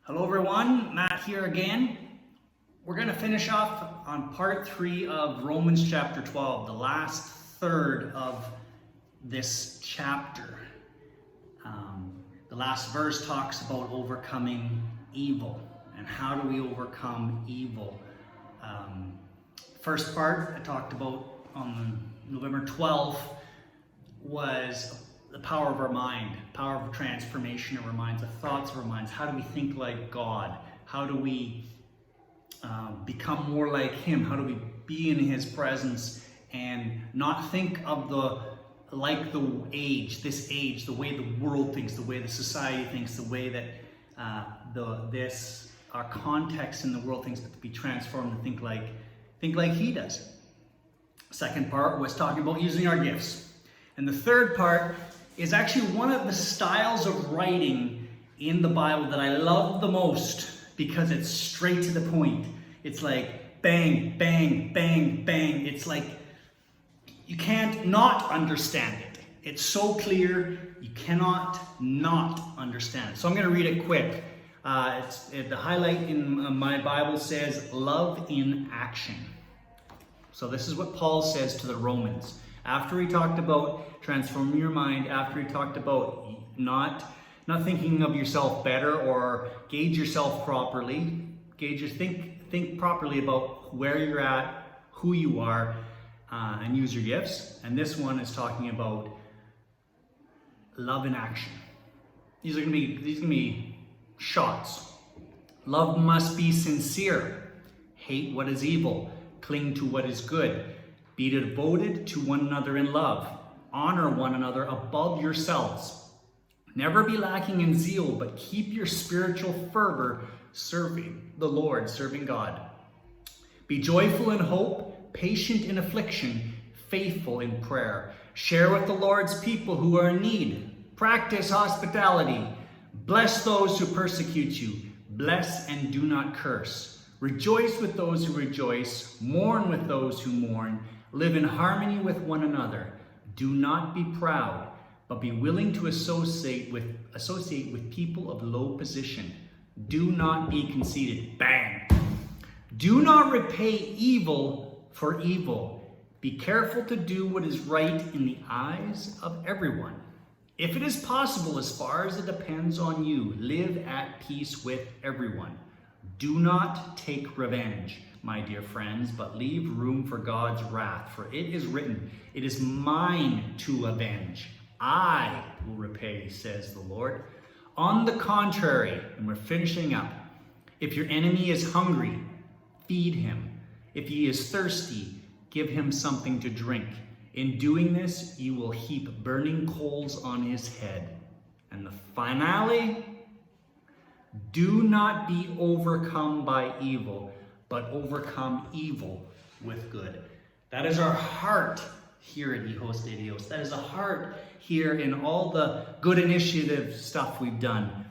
Hello everyone, Matt here again. We're going to finish off on part 3 of Romans chapter 12, the last third of this chapter. The last verse talks about overcoming evil and how do we overcome evil. First part I talked about on November 12th was the power of our mind, power of transformation of our minds, the thoughts of our minds. How do we think like God? How do we become more like Him? How do we be in His presence and not think of the age, the way the world thinks, the way the society thinks, the way that our context in the world thinks, but to be transformed and think like He does. Second part was talking about using our gifts. And the third part is actually one of the styles of writing in the Bible that I love the most because it's straight to the point. It's like bang, bang, bang, bang. It's like you can't not understand it. It's so clear, you cannot not understand it. So I'm going to read it quick. The highlight in my Bible says, love in action. So this is what Paul says to the Romans. After he talked about transforming your mind, after he talked about not thinking of yourself better or gauge yourself properly, think properly about where you're at, who you are, and use your gifts. And this one is talking about love in action. These are gonna be shots. Love must be sincere. Hate what is evil. Cling to what is good. Be devoted to one another in love. Honor one another above yourselves. Never be lacking in zeal, but keep your spiritual fervor serving the Lord, serving God. Be joyful in hope, patient in affliction, faithful in prayer. Share with the Lord's people who are in need. Practice hospitality. Bless those who persecute you. Bless and do not curse. Rejoice with those who rejoice. Mourn with those who mourn. Live in harmony with one another. Do not be proud, but be willing to associate with people of low position. Do not be conceited. Bang! Do not repay evil for evil. Be careful to do what is right in the eyes of everyone. If it is possible, as far as it depends on you, live at peace with everyone. Do not take revenge, my dear friends, but leave room for God's wrath. For it is written, it is mine to avenge. I will repay, says the Lord. On the contrary, and we're finishing up, if your enemy is hungry, feed him. If he is thirsty, give him something to drink. In doing this, you will heap burning coals on his head. And the finale, do not be overcome by evil, but overcome evil with good. That is our heart here at Hijos de Dios. That is a heart here in all the good initiative stuff we've done,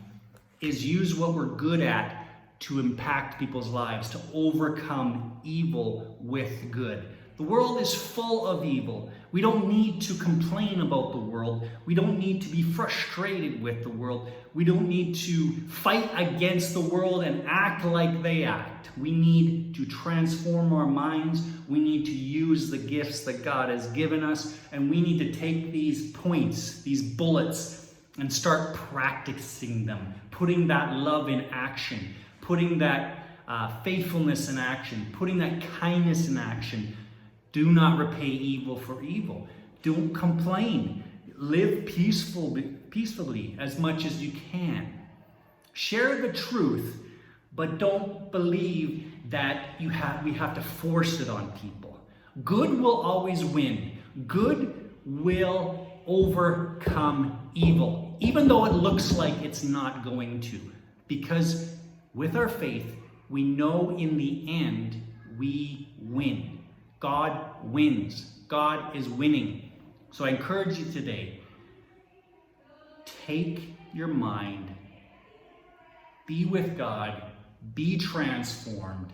is use what we're good at to impact people's lives, to overcome evil with good. The world is full of evil. We don't need to complain about the world. We don't need to be frustrated with the world. We don't need to fight against the world and act like they act. We need to transform our minds. We need to use the gifts that God has given us. And we need to take these points, these bullets, and start practicing them, putting that love in action, putting that faithfulness in action, putting that kindness in action. Do not repay evil for evil. Don't complain. Live peacefully as much as you can. Share the truth, but don't believe that we have to force it on people. Good will always win. Good will overcome evil, even though it looks like it's not going to. Because with our faith, we know in the end we win. God wins. God is winning. So I encourage you today, take your mind, be with God, be transformed,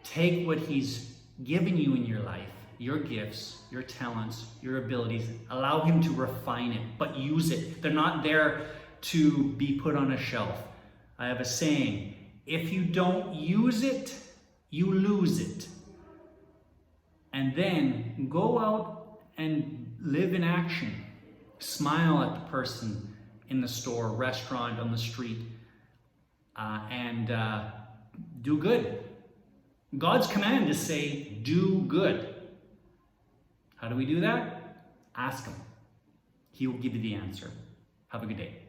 take what He's given you in your life, your gifts, your talents, your abilities, allow Him to refine it, but use it. They're not there to be put on a shelf. I have a saying, if you don't use it, you lose it. And then go out and live in action. Smile at the person in the store, restaurant, on the street, and do good. God's command is say, do good. How do we do that? Ask Him. He will give you the answer. Have a good day.